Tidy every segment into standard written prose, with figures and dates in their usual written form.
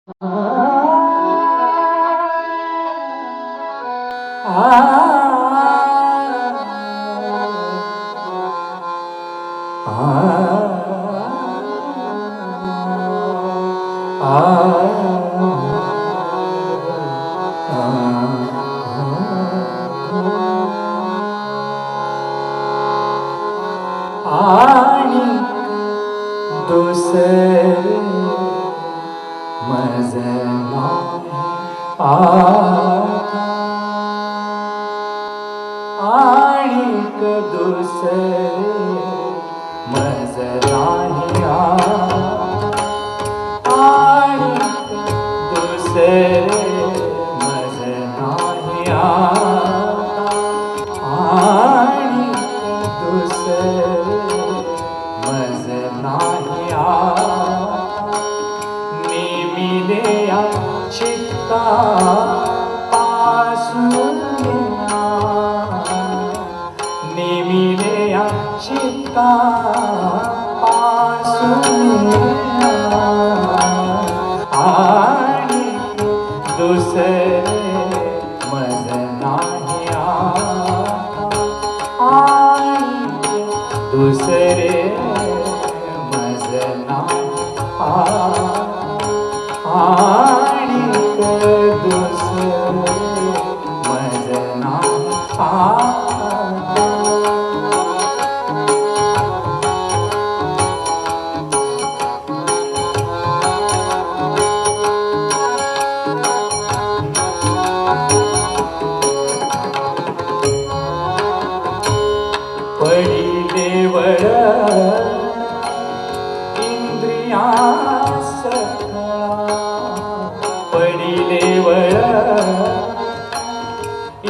आणि दुसरे मज नाही आता, आणिक दुसरे मज नाही आता, आणिक दुसरे मज नाही आता, आणिक दुसरे मज नाही आता. नेमिले या चित्ता पासून, नेमिले या चित्ता पासून, आणि दुसरे मज नाही आता, आणि दुसरे मज नाही आता, आणि दुसरे मज नाही आता. पडिले वळ इंद्रियास कळा, पडिले वळ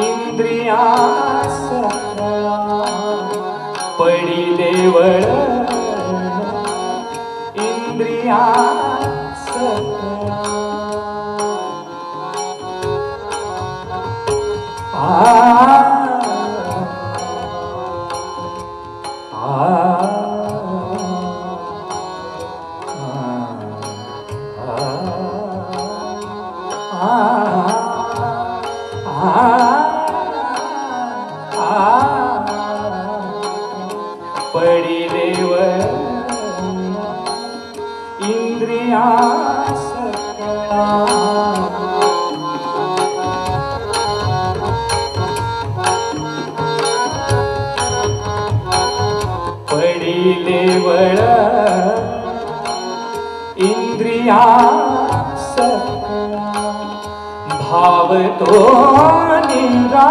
इंद्रियास कळा, पडिले वळ इंद्रियास कळा. पडिले वळ इंद्रियास कळा, पडिले वळ इंद्रियास कळा. भाव तो निरा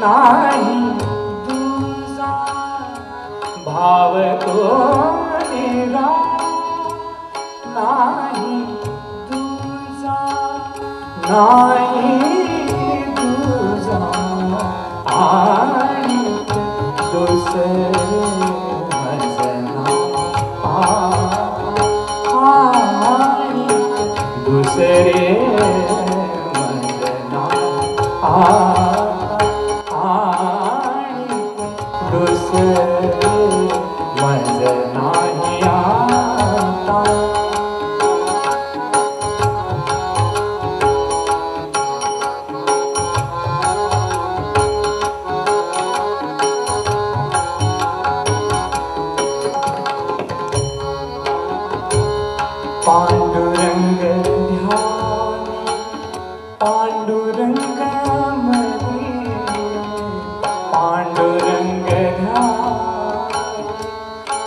नाही तुझा, भाव तो निरा नाही तुझा, नाही तुझा, आणि दुसरे मज नाही आता, आणि दुसरे मज नाही आता, आणि दुसरे मज नाही आता. पांडुरंग ध्यान, पांडुरंग मने, पांडुरंग ध्यान,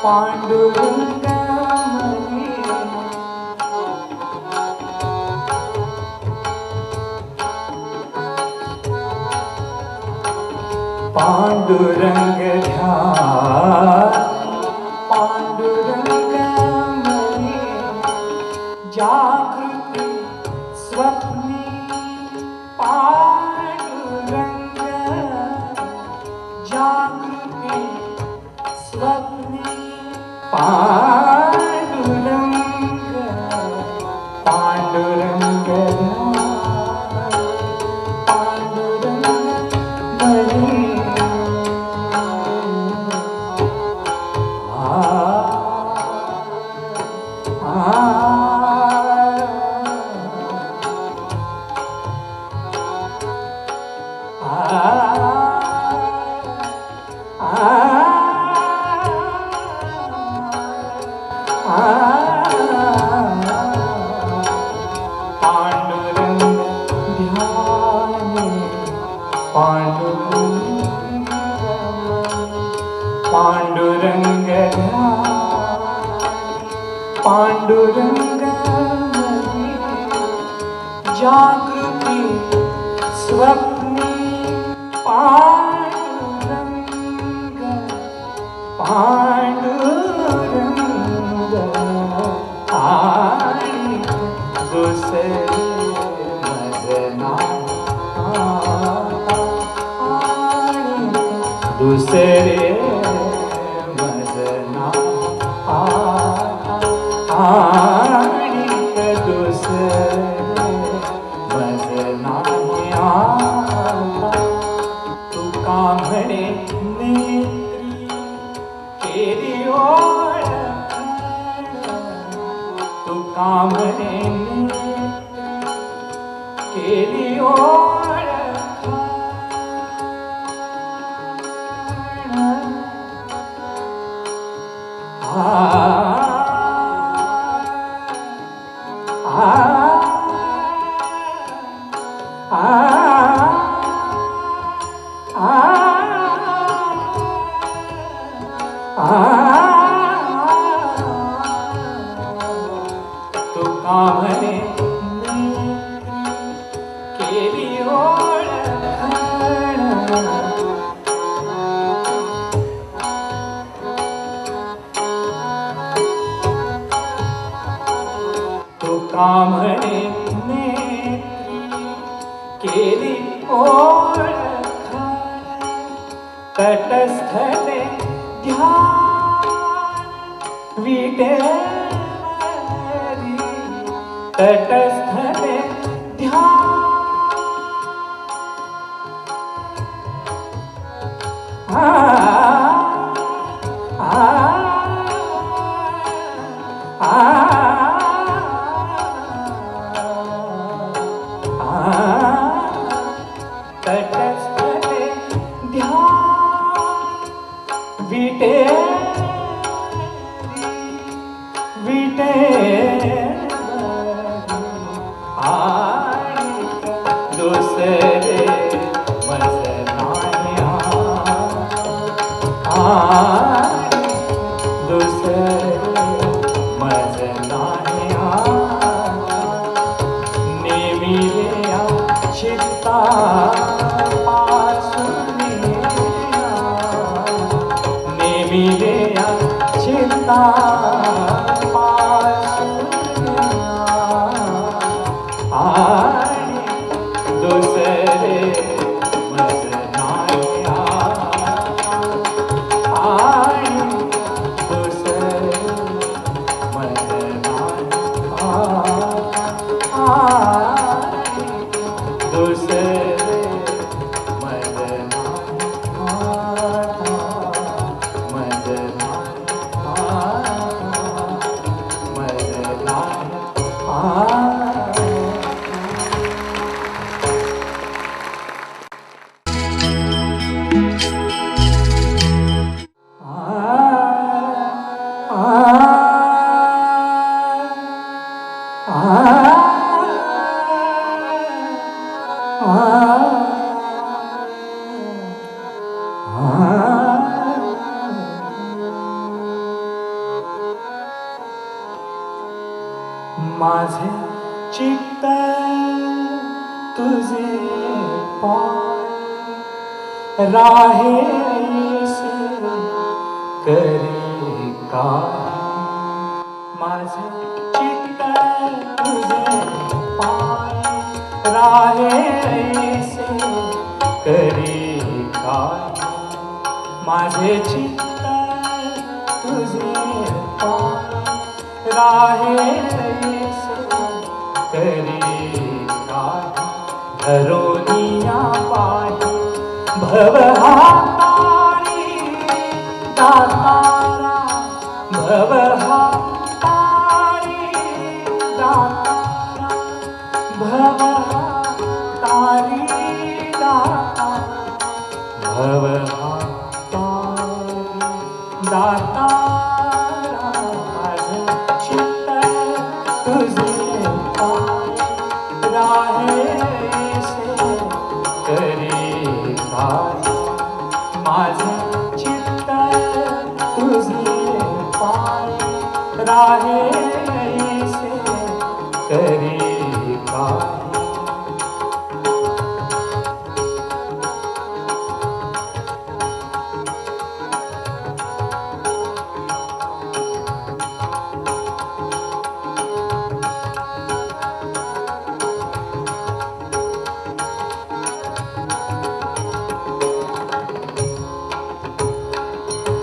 पांडुरंग मने. पांडुरंग ध्यान, पांडुरंग मने. जागृती स्वप्नी पांडुरंग, जागृती स्वप्नी पांडुरंग, पांडुरंग पांडुरंग मने. दुसरे मज नाही आणिक दुसरे मज नाही आता. तुका म्हणे नेत्री केली ओळख, तुका म्हणे नेत्री केली ओळख. तुका म्हणे केली ओळख. तुका म्हणे केली ओळख. तटस्थते ध्यान विटेवरी, तटस्थते ध्यान तटस्थते ध्यान विटेवरी आणिक दुसरे मज नाही आणिक दुसरे मज नाही नेमिल्या चित्तापासून, नेमिल्या चित्तापासून आणि दुसरे मज नाही आणि दुसरे मज नाही दुसरे मज माझे चित्त तुझे पाय राहेसे करी काय. माझे चित्त तुझे पाय राहेसे करी काय. माझे चित्त तुझे पाय राहेसे करी काय. धरोनिया पाही भवहातारी दातारा, भवहातारी दातारा, भवहातारी दातारा, भवहातारी दातारा. माझे चित्त तुझे पाय राहेसे करी काय. माझे चित्त तुझे पाय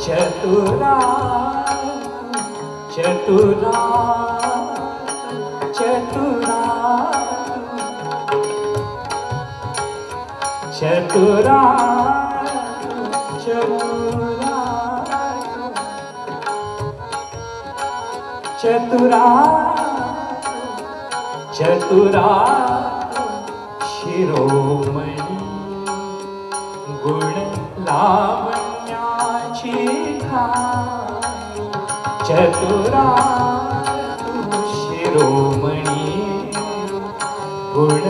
चतुरा चतुरा चतुरा चतुरा चतुरा चतुरा चतुरा शिरोमणी गुण लावण्याची खाई चतुरा शिरोमणी गुण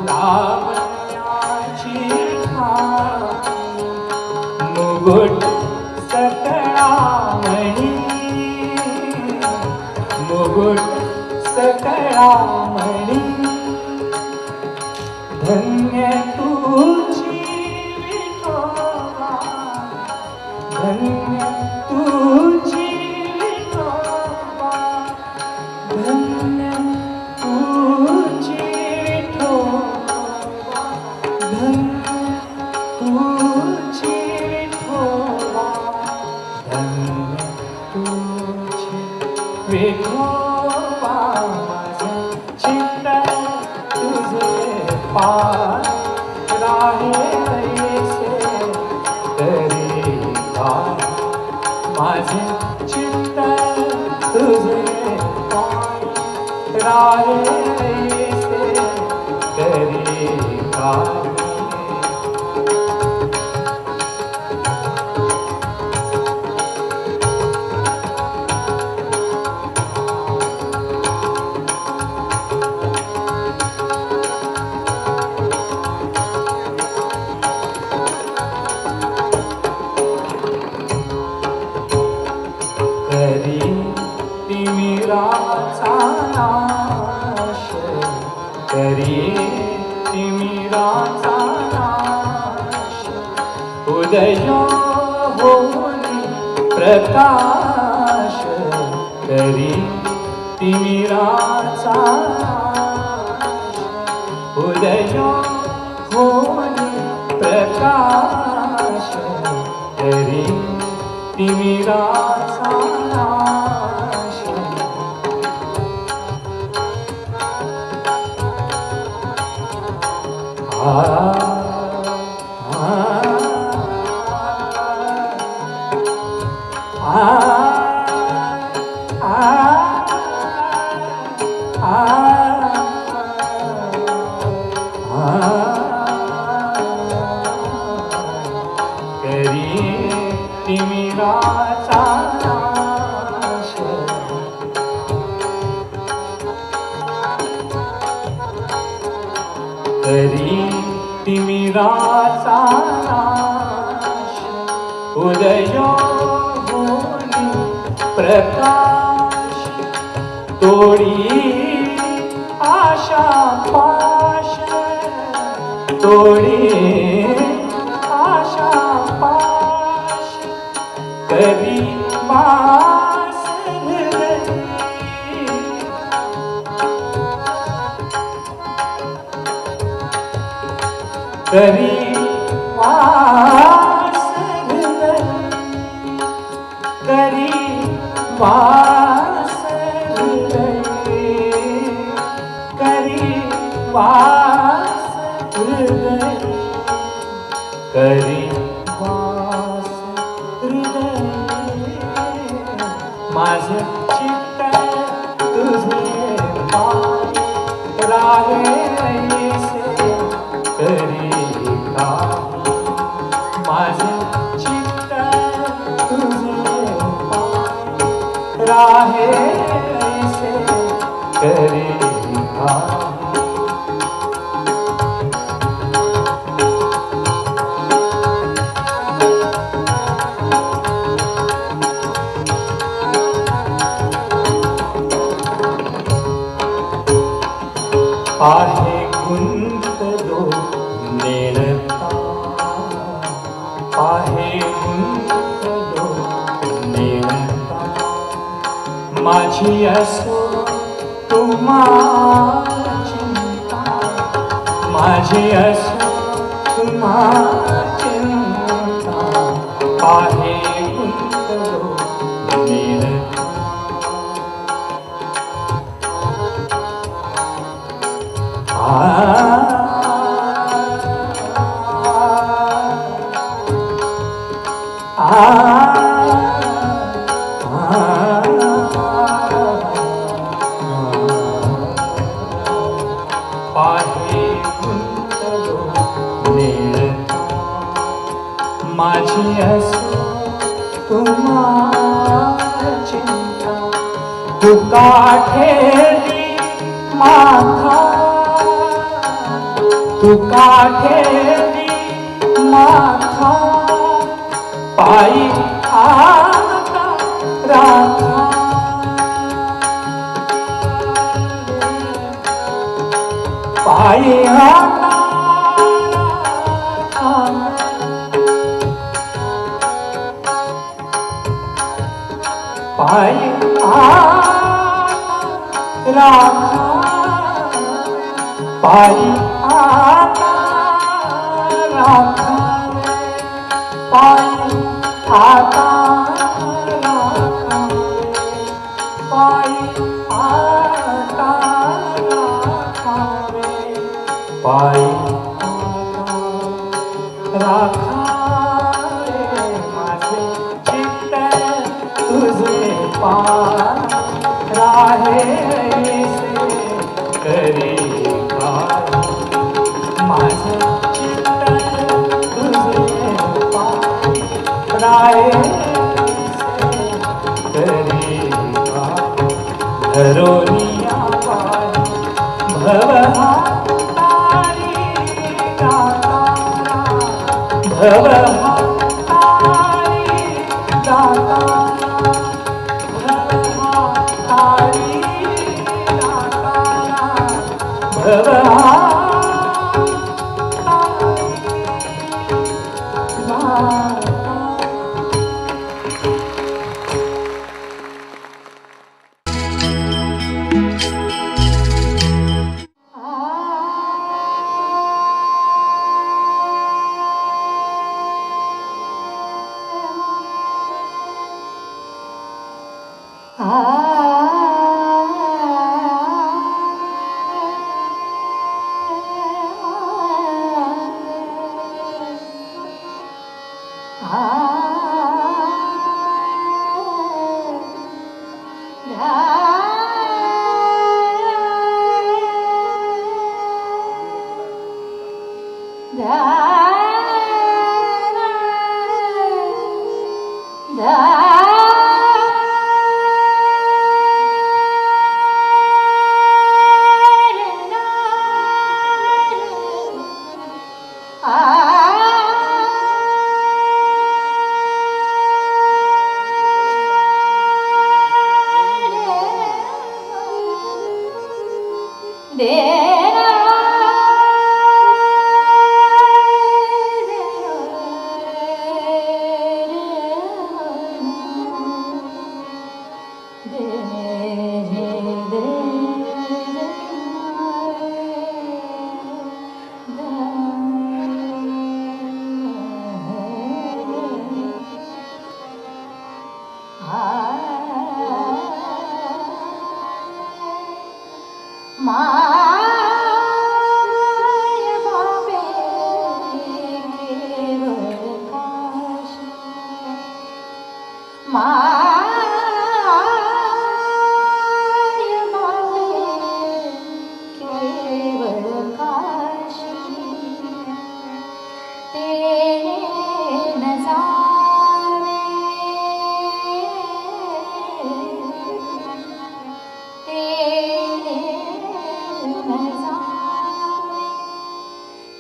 लावण्याची खाई मुकुट सकळामणी मुकुट सकळामणी धन्य तुझी विठोबा धन्य तुझी विठोबा धन्य तुझी विठोबा धन्य तुझी विठोबा धन्य तुझी विठोबा माझं चित्त तुझे पार राहेसे तरी काय माझे चित्त तुझे पार राहेसे तरी काय करी तिमिराचा नाश करी तिमिराचा नाश उदय होनी प्रकाश करी तिमिराचा नाश उदय होनी प्रकाश करी तिमिराचा नाश आ करी तिमिराचा नाश करी तिमिराचा नाश उदय होनी प्रकाश तोडी आशा पाश तोडी आशा पाश करी वास करी वास करी वास करी वास करी वास माझं चित्त तुझे पाय राहेसे तरी काय माझं चित्त तुझे पाय राहेसे तरी काय आहे गुंतलो नेणता आहे गुंतलो नेणता माझी असो तुम्हा चिंता माझी असो तुम्हा चिंता आहे गुंतलो पाहे गुंतलो निळता माझी असो तुम्हा चिंता तुका ठेवी माथा तुका ठेवी माथा पायी आता राखा पायी आता पायी राखा पायी आता राखा पायी आता राखा पायी आता राखा पायी राखा माझे चित्त तुझे पार राहे करी काय माझे चित्त तुझे पार राहे करी काय धरोनिया पाय भवहा भवहा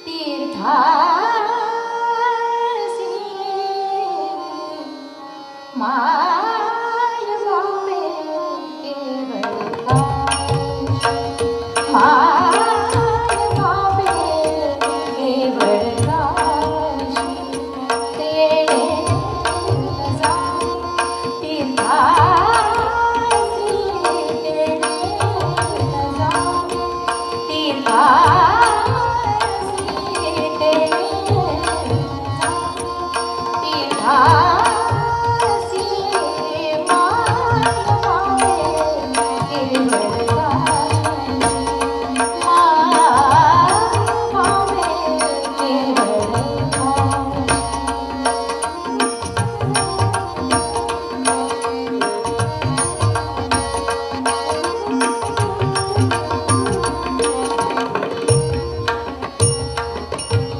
तीर्था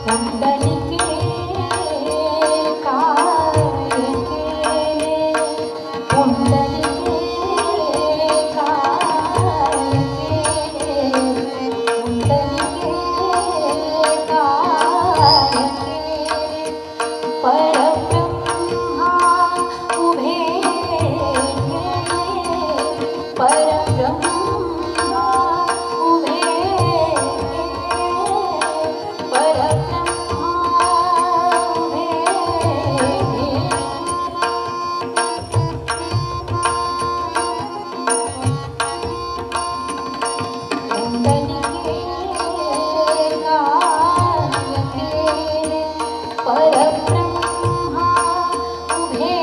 पुंडलिके काय केले पुंडलिके काय केले पुंडलिके काय केले परब्रह्मा उभे केले परब्रह्मा उभे परब्रह्मा उभे पुंडलिके काय केले परब्रह्मा उभे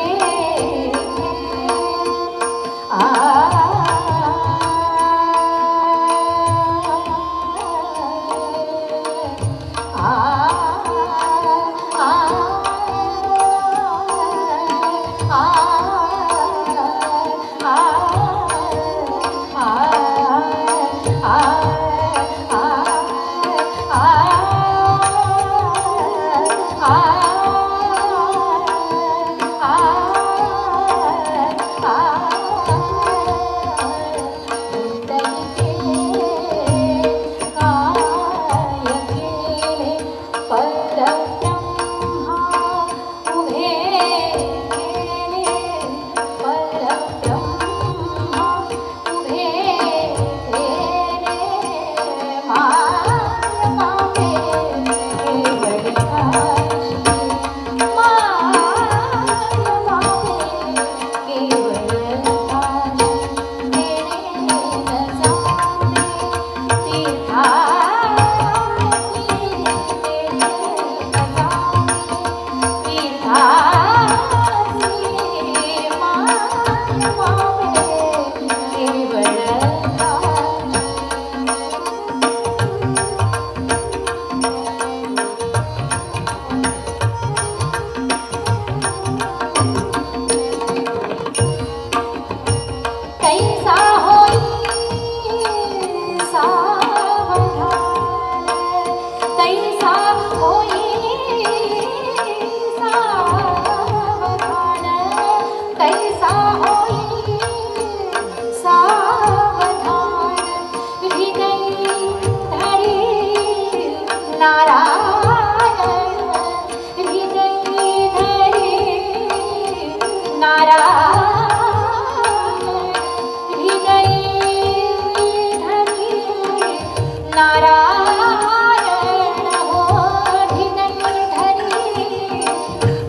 कैसा होई सावधान कैसा होई सावधान कैसा होई सावधान हृदय धरी नारायण हृदय धरी नारायण नारायण हो हृदय धरी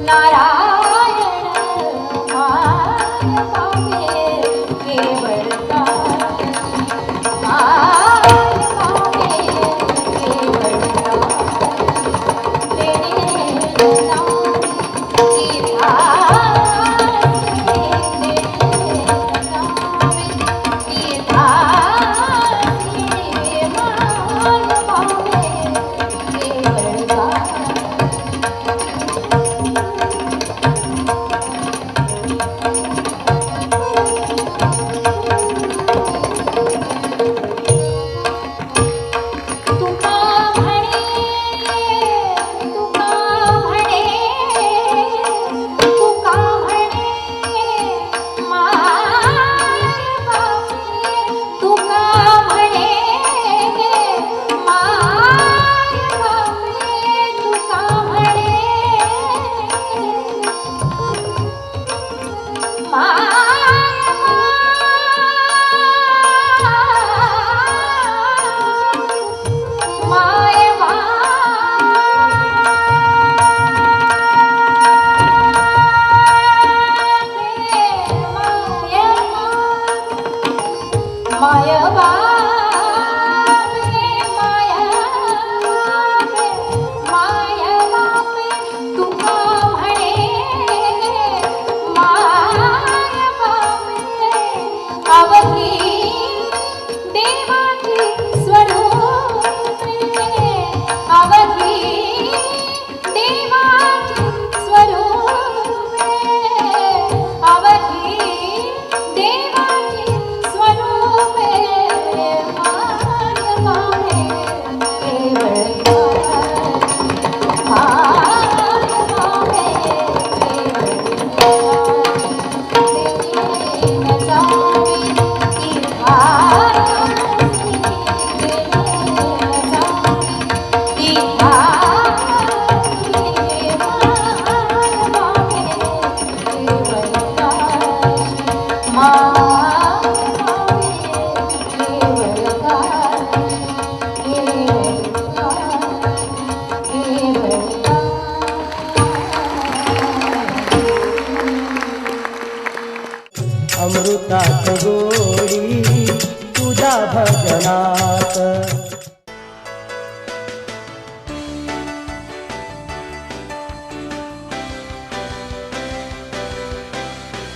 नारायण मान पावे केवळ मान पावे केवळ तेरे नाम सीता नाच गोडी तुझ्या भजनात